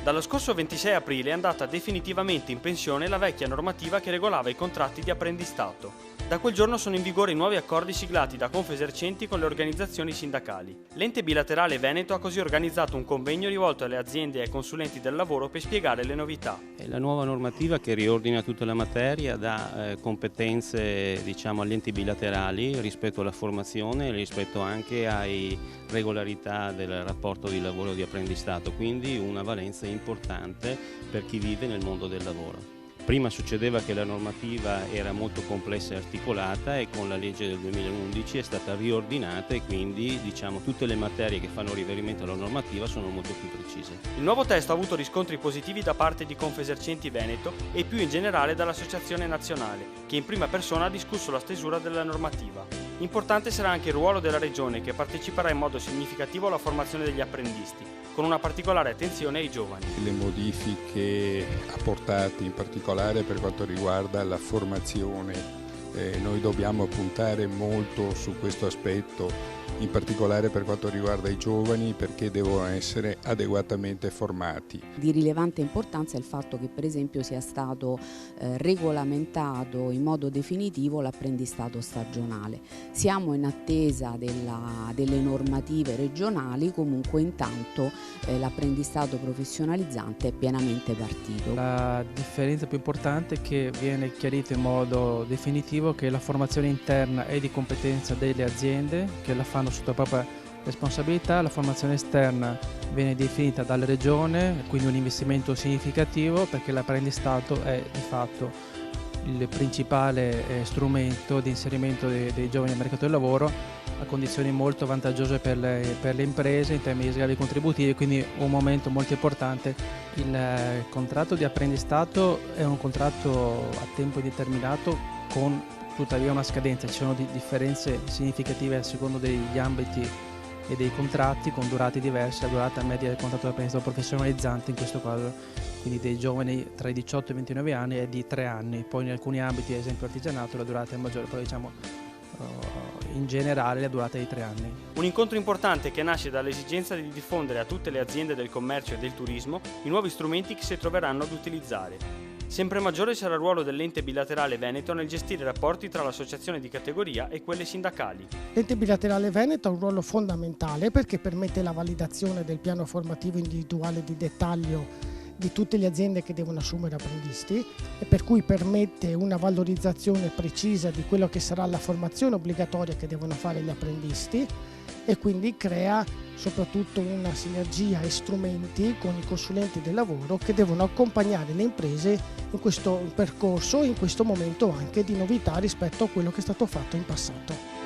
Dallo scorso 26 aprile è andata definitivamente in pensione la vecchia normativa che regolava i contratti di apprendistato. Da quel giorno sono in vigore i nuovi accordi siglati da Confesercenti con le organizzazioni sindacali. L'ente bilaterale Veneto ha così organizzato un convegno rivolto alle aziende e ai consulenti del lavoro per spiegare le novità. È la nuova normativa che riordina tutta la materia, dà competenze agli enti bilaterali rispetto alla formazione e rispetto anche alle regolarità del rapporto di lavoro di apprendistato, quindi una valenza importante per chi vive nel mondo del lavoro. Prima succedeva che la normativa era molto complessa e articolata e con la legge del 2011 è stata riordinata e quindi tutte le materie che fanno riferimento alla normativa sono molto più precise. Il nuovo testo ha avuto riscontri positivi da parte di Confesercenti Veneto e più in generale dall'Associazione Nazionale, che in prima persona ha discusso la stesura della normativa. Importante sarà anche il ruolo della Regione, che parteciperà in modo significativo alla formazione degli apprendisti, con una particolare attenzione ai giovani. Le modifiche apportate in particolare per quanto riguarda la formazione, noi dobbiamo puntare molto su questo aspetto, in particolare per quanto riguarda i giovani, perché devono essere adeguatamente formati. Di rilevante importanza è il fatto che per esempio sia stato regolamentato in modo definitivo l'apprendistato stagionale. Siamo in attesa delle normative regionali, comunque intanto l'apprendistato professionalizzante è pienamente partito. La differenza più importante è che viene chiarito in modo definitivo che la formazione interna è di competenza delle aziende che la fanno sotto propria responsabilità, la formazione esterna viene definita dalla Regione, quindi un investimento significativo perché l'apprendistato è di fatto il principale strumento di inserimento dei giovani nel mercato del lavoro a condizioni molto vantaggiose per le imprese in termini di sgravi contributivi, quindi un momento molto importante. Il contratto di apprendistato è un contratto a tempo indeterminato con tuttavia una scadenza, ci sono differenze significative a secondo degli ambiti e dei contratti con durate diverse. La durata media del contratto di apprendistato professionalizzante in questo caso, quindi dei giovani tra i 18 e i 29 anni, è di 3 anni, poi in alcuni ambiti, ad esempio artigianato, la durata è maggiore, però in generale la durata è di 3 anni. Un incontro importante che nasce dall'esigenza di diffondere a tutte le aziende del commercio e del turismo i nuovi strumenti che si troveranno ad utilizzare. Sempre maggiore sarà il ruolo dell'ente bilaterale Veneto nel gestire i rapporti tra l'associazione di categoria e quelle sindacali. L'ente bilaterale Veneto ha un ruolo fondamentale perché permette la validazione del piano formativo individuale di dettaglio di tutte le aziende che devono assumere apprendisti e per cui permette una valorizzazione precisa di quello che sarà la formazione obbligatoria che devono fare gli apprendisti e quindi crea soprattutto una sinergia e strumenti con i consulenti del lavoro che devono accompagnare le imprese in questo percorso, in questo momento anche di novità rispetto a quello che è stato fatto in passato.